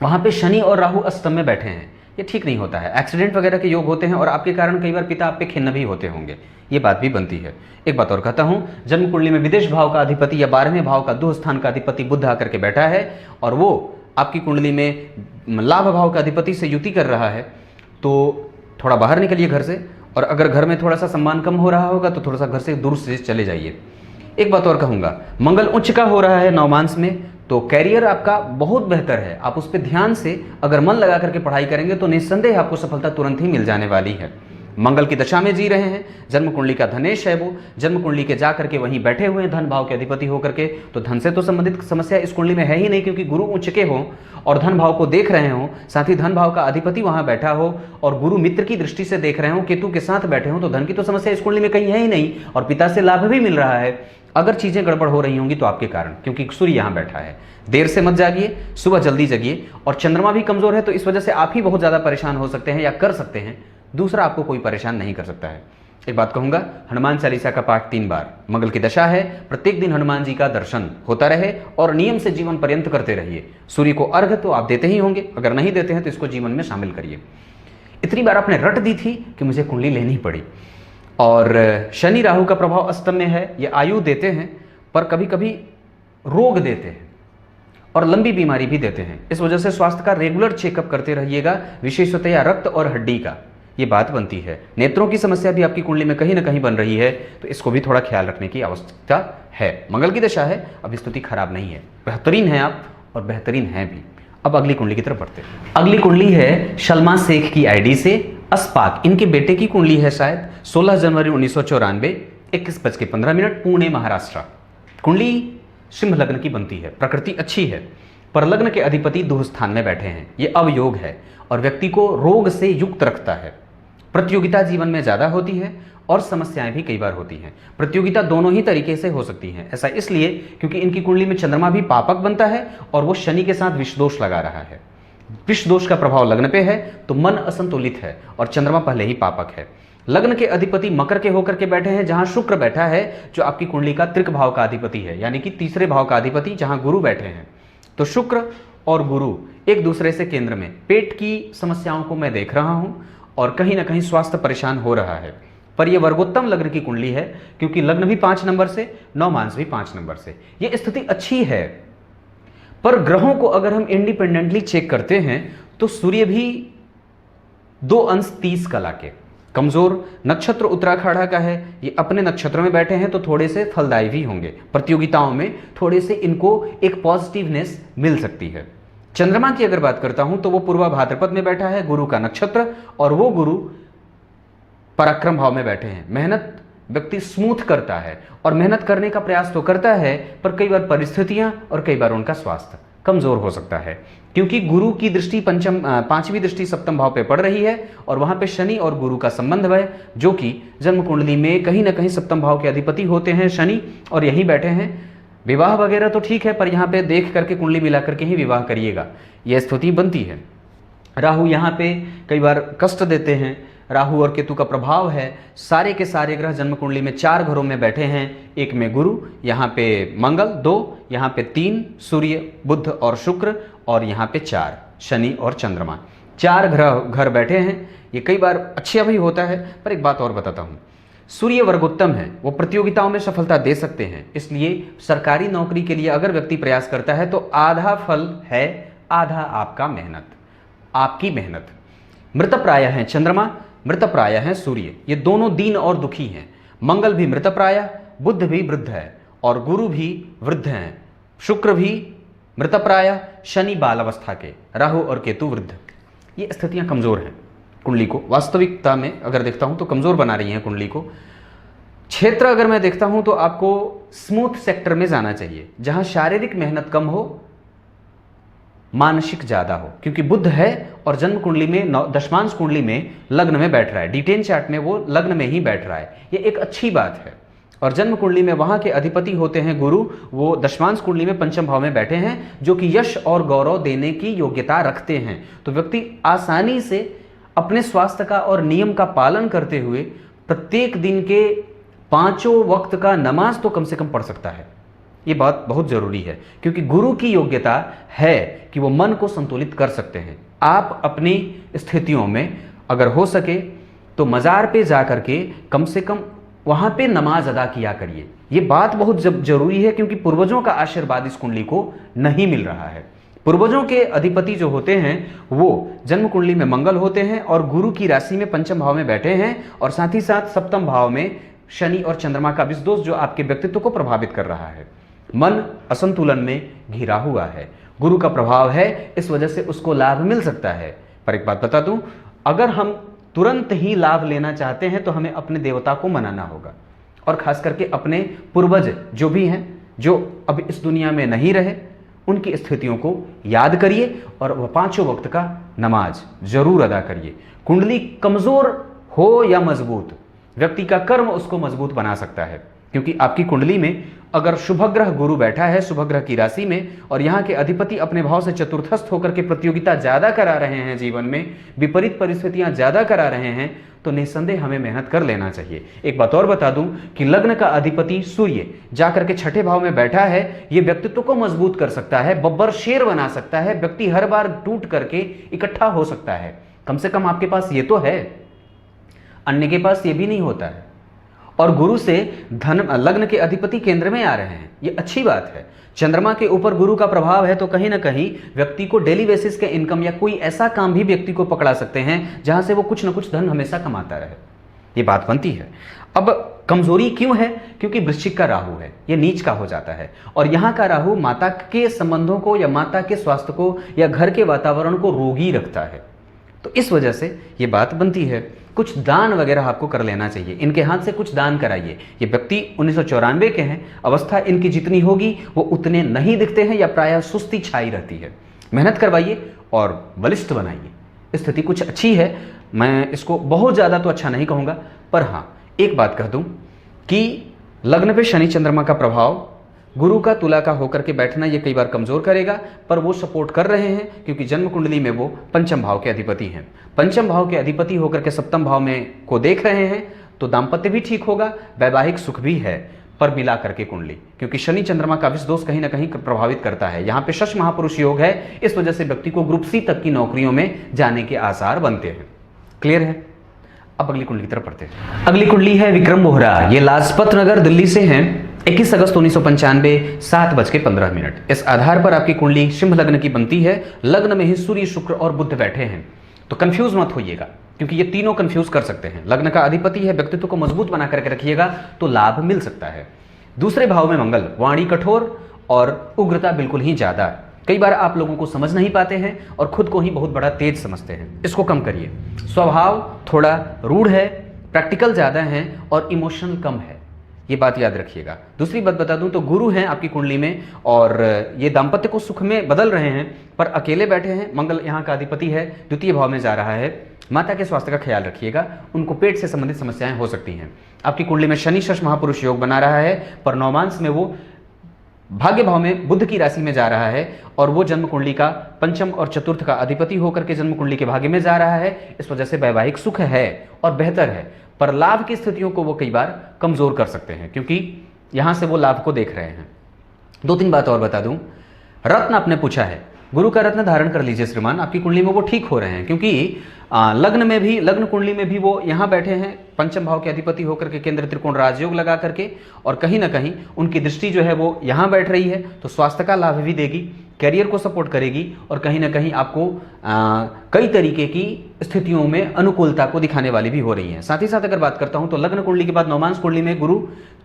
वहाँ पे शनि और राहु अष्टम में बैठे हैं। ये ठीक नहीं होता है। एक्सीडेंट वगैरह के योग होते हैं और आपके कारण कई बार पिता आप पे खिन्न भी होते होंगे। ये बात भी बनती है। एक बात और कहता हूँ, जन्म कुंडली में विदेश भाव का अधिपति या 12वें भाव का दुह स्थान का अधिपति बुध आकर के बैठा है और वो आपकी कुंडली में लाभ भाव का अधिपति से युति कर रहा है। तो थोड़ा बाहर निकलिए घर से, और अगर घर में थोड़ा सा सम्मान कम हो रहा होगा तो थोड़ा सा घर से दूर से चले जाइए। एक बात और कहूँगा, मंगल उच्च का हो रहा है नवमांश में, तो कैरियर आपका बहुत बेहतर है। आप उस पर ध्यान से अगर मन लगा करके पढ़ाई करेंगे तो निस्संदेह आपको सफलता तुरंत ही मिल जाने वाली है। मंगल की दशा में जी रहे हैं। जन्म कुंडली का धनेश है वो, जन्म कुंडली के जाकर के वहीं बैठे हुए हैं धन भाव के अधिपति होकर के। तो धन से तो संबंधित समस्या इस कुंडली में है ही नहीं, क्योंकि गुरु उच्च के हो और धन भाव को देख रहे हो, साथ ही धन भाव का अधिपति वहां बैठा हो और गुरु मित्र की दृष्टि से देख रहे हो, केतु के साथ बैठे हो, तो धन की तो समस्या इस कुंडली में कहीं है ही नहीं और पिता से लाभ भी मिल रहा है। अगर चीजें गड़बड़ हो रही होंगी तो आपके कारण, क्योंकि सूर्य यहां बैठा है। देर से मत जागिए, सुबह जल्दी जगिए। और चंद्रमा भी कमजोर है, तो इस वजह से आप ही बहुत ज्यादा परेशान हो सकते हैं या कर सकते हैं। दूसरा आपको कोई परेशान नहीं कर सकता है। एक बात कहूंगा, हनुमान चालीसा का पाठ 3 बार। मंगल की दशा है, प्रत्येक दिन हनुमान जी का दर्शन होता रहे और नियम से जीवन पर्यंत करते रहिए। सूर्य को अर्घ तो आप देते ही होंगे, अगर नहीं देते हैं तो इसको जीवन में शामिल करिए। इतनी बार आपने रट दी थी कि मुझे कुंडली लेनी पड़ी। और शनि राहु का प्रभाव अष्टम में है। ये आयु देते हैं पर कभी कभी रोग देते हैं और लंबी बीमारी भी देते हैं। इस वजह से स्वास्थ्य का रेगुलर चेकअप करते रहिएगा, विशेषतया रक्त और हड्डी का। ये बात बनती है। नेत्रों की समस्या भी आपकी कुंडली में कहीं ना कहीं बन रही है, तो इसको भी थोड़ा ख्याल रखने की आवश्यकता है। मंगल की दशा है, अभी स्थिति खराब नहीं है, बेहतरीन है आप और बेहतरीन है भी। अब अगली कुंडली की तरफ बढ़ते हैं। अगली कुंडली है शल्मा शेख की आईडी से अस्पाक। इनके बेटे की कुंडली है शायद। 16 जनवरी 1994 21:15 पुणे महाराष्ट्र। कुंडली सिंह लग्न की बनती है। प्रकृति अच्छी है, पर लग्न के अधिपति दुह स्थान में बैठे हैं। ये अवयोग है और व्यक्ति को रोग से युक्त रखता है। प्रतियोगिता जीवन में ज्यादा होती है और समस्याएं भी कई बार होती हैं। प्रतियोगिता दोनों ही तरीके से हो सकती है। ऐसा इसलिए क्योंकि इनकी कुंडली में चंद्रमा भी पापक बनता है और वो शनि के साथ विषदोष लगा रहा है। विष दोष का प्रभाव लग्न पे है तो मन असंतुलित है और चंद्रमा पहले ही पापक है। लग्न के अधिपति मकर के होकर के बैठे हैं, जहां शुक्र बैठा है जो आपकी कुंडली का तृक भाव का अधिपति है, यानी कि तीसरे भाव का अधिपति, जहां गुरु बैठे हैं। तो शुक्र और गुरु एक दूसरे से केंद्र में, पेट की समस्याओं को मैं देख रहा हूं और कहीं ना कहीं स्वास्थ्य परेशान हो रहा है। पर यह वर्गोत्तम लग्न की कुंडली है, क्योंकि लग्न भी 5 नंबर से, नवमांश भी 5 नंबर से, यह स्थिति अच्छी है। पर ग्रहों को अगर हम इंडिपेंडेंटली चेक करते हैं तो सूर्य भी 2 अंश 30 कला के, कमजोर नक्षत्र उत्तराखंड का है, ये अपने नक्षत्र में बैठे हैं तो थोड़े से फलदायी भी होंगे, प्रतियोगिताओं में थोड़े से इनको एक पॉजिटिवनेस मिल सकती है। चंद्रमा की अगर बात करता हूं तो वो पूर्वा भाद्रपद में बैठा है, गुरु का नक्षत्र, और वो गुरु पराक्रम भाव में बैठे हैं। मेहनत व्यक्ति स्मूथ करता है और मेहनत करने का प्रयास तो करता है, पर कई बार परिस्थितियां और कई बार उनका स्वास्थ्य कमजोर हो सकता है, क्योंकि गुरु की दृष्टि पांचवी दृष्टि सप्तम भाव पे पड़ रही है और वहां पे शनि और गुरु का संबंध है, जो कि जन्म कुंडली में कहीं ना कहीं सप्तम भाव के अधिपति होते हैं शनि, और यही बैठे हैं। विवाह वगैरह तो ठीक है, पर यहाँ पे देख करके कुंडली मिला करके ही विवाह करिएगा, यह स्थिति बनती है। राहु यहाँ पे कई बार कष्ट देते हैं, राहु और केतु का प्रभाव है। सारे के सारे ग्रह जन्म कुंडली में 4 घरों में बैठे हैं, एक में गुरु, यहाँ पे मंगल 2, यहाँ पे 3 सूर्य बुध और शुक्र, और यहाँ पे 4 शनि और चंद्रमा। 4 घर बैठे हैं। ये कई बार अच्छा भी होता है, पर एक बात और बताता हूँ, सूर्य वर्गोत्तम है, वो प्रतियोगिताओं में सफलता दे सकते हैं। इसलिए सरकारी नौकरी के लिए अगर व्यक्ति प्रयास करता है तो आधा फल है, आधा आपका मेहनत, आपकी मेहनत। मृतप्राय है चंद्रमा, मृतप्राय है सूर्य, ये दोनों दीन और दुखी हैं। मंगल भी मृतप्राय, बुध भी वृद्ध है और गुरु भी वृद्ध हैं, शुक्र भी मृतप्राय, शनि बाल अवस्था के, राहु और केतु वृद्ध। ये स्थितियां कमजोर हैं कुंडली को, वास्तविकता में अगर देखता हूं तो कमजोर बना रही हैं कुंडली को। क्षेत्र अगर मैं देखता हूं तो आपको स्मूथ सेक्टर में जाना चाहिए, जहां शारीरिक मेहनत कम हो, मानसिक ज्यादा हो, क्योंकि बुध है और जन्म कुंडली में दशमांश कुंडली में लग्न में बैठ रहा है, D10 चार्ट में वो लग्न में ही बैठ रहा है, ये एक अच्छी बात है। और जन्म कुंडली में वहां के अधिपति होते हैं गुरु, वो दशमांश कुंडली में पंचम भाव में बैठे हैं, जो कि यश और गौरव देने की योग्यता रखते हैं। तो व्यक्ति आसानी से अपने स्वास्थ्य का और नियम का पालन करते हुए प्रत्येक दिन के 5 वक्त का नमाज तो कम से कम पढ़ सकता है। ये बात बहुत जरूरी है, क्योंकि गुरु की योग्यता है कि वो मन को संतुलित कर सकते हैं। आप अपनी स्थितियों में अगर हो सके तो मज़ार पे जा करके कम से कम वहां पे नमाज अदा किया करिए। ये बात बहुत जरूरी है, क्योंकि पूर्वजों का आशीर्वाद इस कुंडली को नहीं मिल रहा है। पूर्वजों के अधिपति जो होते हैं वो जन्म कुंडली में मंगल होते हैं और गुरु की राशि में पंचम भाव में बैठे हैं, और साथ ही साथ सप्तम भाव में शनि और चंद्रमा का विष दोष जो आपके व्यक्तित्व को प्रभावित कर रहा है। मन असंतुलन में घिरा हुआ है, गुरु का प्रभाव है, इस वजह से उसको लाभ मिल सकता है। पर एक बात बता दूं, अगर हम तुरंत ही लाभ लेना चाहते हैं तो हमें अपने देवता को मनाना होगा, और खास करके अपने पूर्वज जो भी हैं, जो अब इस दुनिया में नहीं रहे, उनकी स्थितियों को याद करिए और वह 5 वक्त का नमाज जरूर अदा करिए। कुंडली कमजोर हो या मजबूत, व्यक्ति का कर्म उसको मजबूत बना सकता है, क्योंकि आपकी कुंडली में अगर शुभ ग्रह गुरु बैठा है शुभ ग्रह की राशि में, और यहाँ के अधिपति अपने भाव से चतुर्थस्थ होकर के प्रतियोगिता ज्यादा करा रहे हैं, जीवन में विपरीत परिस्थितियां ज्यादा करा रहे हैं, तो निस्संदेह हमें मेहनत कर लेना चाहिए। एक बात और बता दूं कि लग्न का अधिपति सूर्य जाकर के 6ठे भाव में बैठा है, ये व्यक्तित्व को मजबूत कर सकता है, बब्बर शेर बना सकता है, व्यक्ति हर बार टूट करके इकट्ठा हो सकता है। कम से कम आपके पास ये तो है, अन्य के पास ये भी नहीं होता है। और गुरु से धन, लग्न के अधिपति केंद्र में आ रहे हैं, ये अच्छी बात है। चंद्रमा के ऊपर गुरु का प्रभाव है, तो कहीं ना कहीं व्यक्ति को डेली बेसिस के इनकम या कोई ऐसा काम भी व्यक्ति को पकड़ा सकते हैं जहां से वो कुछ ना कुछ धन हमेशा कमाता रहे, ये बात बनती है। अब कमजोरी क्यों है? क्योंकि वृश्चिक का राहु है, ये नीच का हो जाता है, और यहाँ का राहु माता के संबंधों को या माता के स्वास्थ्य को या घर के वातावरण को रोगी रखता है, तो इस वजह से ये बात बनती है। कुछ दान वगैरह आपको कर लेना चाहिए, इनके हाथ से कुछ दान कराइए। ये व्यक्ति 1994 के हैं, अवस्था इनकी जितनी होगी वो उतने नहीं दिखते हैं या प्रायः सुस्ती छाई रहती है। मेहनत करवाइए और बलिष्ठ बनाइए। स्थिति कुछ अच्छी है, मैं इसको बहुत ज़्यादा तो अच्छा नहीं कहूँगा, पर हाँ एक बात कह दूँ कि लग्न पे शनि चंद्रमा का प्रभाव गुरु का तुला का होकर के बैठना ये कई बार कमजोर करेगा, पर वो सपोर्ट कर रहे हैं क्योंकि जन्म कुंडली में वो पंचम भाव के अधिपति हैं। पंचम भाव के अधिपति होकर के सप्तम भाव में को देख रहे हैं, तो दाम्पत्य भी ठीक होगा, वैवाहिक सुख भी है, पर मिला करके कुंडली, क्योंकि शनि चंद्रमा का विष दोष कहीं ना कहीं प्रभावित करता है। यहाँ पे शश महापुरुष योग है, इस वजह से व्यक्ति को ग्रुप सी तक की नौकरियों में जाने के आसार बनते हैं। क्लियर है? अब अगली कुंडली की तरफ पढ़ते हैं। अगली कुंडली है विक्रम बोहरा, ये लाजपत नगर दिल्ली से हैं। 21 अगस्त 1995 7:15। इस आधार पर आपकी कुंडली सिंह लग्न की बनती है। लग्न में ही सूर्य, शुक्र और बुध बैठे हैं, तो कंफ्यूज मत होइएगा, क्योंकि ये तीनों कंफ्यूज कर सकते हैं। लग्न का अधिपति है, व्यक्तित्व को मजबूत बना करके रखिएगा तो लाभ मिल सकता है। दूसरे भाव में मंगल, वाणी कठोर और उग्रता बिल्कुल ही ज्यादा। कई बार आप लोगों को समझ नहीं पाते हैं और खुद को ही बहुत बड़ा तेज समझते हैं, इसको कम करिए। स्वभाव थोड़ा रूढ़ है, प्रैक्टिकल ज्यादा है और इमोशनल कम है, ये बात याद रखिएगा। दूसरी बात बता दूं तो गुरु हैं आपकी कुंडली में और ये दाम्पत्य को सुख में बदल रहे हैं, पर अकेले बैठे हैं। मंगल यहाँ का अधिपति है, द्वितीय भाव में जा रहा है। माता के स्वास्थ्य का ख्याल रखिएगा, उनको पेट से संबंधित समस्याएं हो सकती हैं। आपकी कुंडली में शनि शश महापुरुष योग बना रहा है, पर नौमांस में वो भाग्य भाव में बुध की राशि में जा रहा है और वो जन्म कुंडली का पंचम और चतुर्थ का अधिपति होकर के जन्म कुंडली के भाग्य में जा रहा है। इस वजह से वैवाहिक सुख है और बेहतर है, पर लाभ की स्थितियों को वो कई बार कमजोर कर सकते हैं, क्योंकि यहां से वो लाभ को देख रहे हैं। 2-3 बात और बता दूं। रत्न आपने पूछा है, गुरु का रत्न धारण कर लीजिए श्रीमान, आपकी कुंडली में वो ठीक हो रहे हैं, क्योंकि लग्न में भी, लग्न कुंडली में भी वो यहाँ बैठे हैं पंचम भाव के अधिपति होकर के, केंद्र त्रिकोण राजयोग लगा करके, और कहीं ना कहीं उनकी दृष्टि जो है वो यहाँ बैठ रही है, तो स्वास्थ्य का लाभ भी देगी, करियर को सपोर्ट करेगी और कहीं ना कहीं आपको कई तरीके की स्थितियों में अनुकूलता को दिखाने वाली भी हो रही है। साथ ही साथ अगर बात करता हूं तो लग्न कुंडली के बाद नौमांस कुंडली में गुरु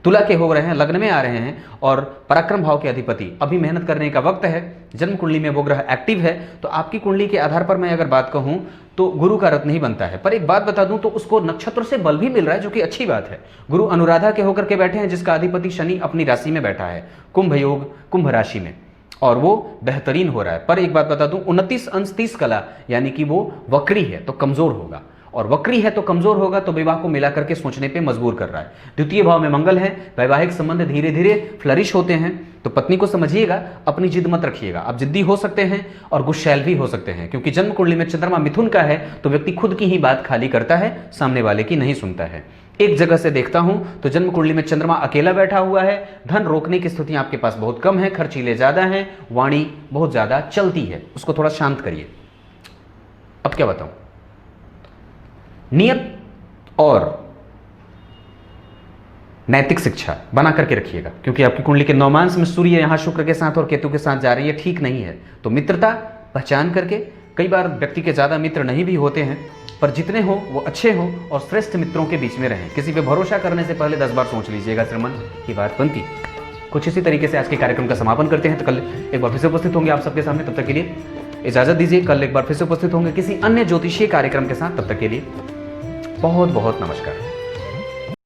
तुला के हो रहे हैं, लग्न में आ रहे हैं और पराक्रम भाव के अधिपति, अभी मेहनत करने का वक्त है। जन्म कुंडली में वो ग्रह एक्टिव है, तो आपकी कुंडली के आधार पर मैं अगर बात कहूं तो गुरु का रत्न ही बनता है। पर एक बात बता दूं तो उसको नक्षत्र से बल भी मिल रहा है, जो कि अच्छी बात है। गुरु अनुराधा के होकर के बैठे हैं, जिसका अधिपति शनि अपनी राशि में बैठा है, कुंभ योग, कुंभ राशि में, और वो बेहतरीन हो रहा है। पर एक बात बता दूं, 29 अंश 30 कला, यानी कि वो वक्री है तो कमजोर होगा, और वक्री है तो कमजोर होगा, तो विवाह को मिला करके सोचने पे मजबूर कर रहा है। द्वितीय भाव में मंगल है, वैवाहिक संबंध धीरे धीरे फ्लरिश होते हैं, तो पत्नी को समझिएगा, अपनी जिद मत रखिएगा। आप जिद्दी हो सकते हैं और गुस्सैल भी हो सकते हैं, क्योंकि जन्म कुंडली में चंद्रमा मिथुन का है, तो व्यक्ति खुद की ही बात खाली करता है, सामने वाले की नहीं सुनता है। एक जगह से देखता हूं तो जन्म कुंडली में चंद्रमा अकेला बैठा हुआ है, धन रोकने की स्थितियां आपके पास बहुत कम है, खर्चीले ज्यादा हैं, वाणी बहुत ज्यादा चलती है, उसको थोड़ा शांत करिए। अब क्या बताऊं, नियत और नैतिक शिक्षा बना करके रखिएगा, क्योंकि आपकी कुंडली के नौमांस में सूर्य यहां शुक्र के साथ और केतु के साथ जा रही है, ठीक नहीं है। तो मित्रता पहचान करके, कई बार व्यक्ति के ज्यादा मित्र नहीं भी होते हैं, पर जितने हो वो अच्छे हो और श्रेष्ठ मित्रों के बीच में रहें। किसी पे भरोसा करने से पहले 10 बार सोच लीजिएगा, श्रीमान की बात बनती। कुछ इसी तरीके से आज के कार्यक्रम का समापन करते हैं, तो कल एक बार फिर से उपस्थित होंगे आप सबके सामने। तब तक के लिए इजाजत दीजिए, कल एक बार फिर से उपस्थित होंगे किसी अन्य ज्योतिषीय कार्यक्रम के साथ। तब तक के लिए बहुत बहुत नमस्कार।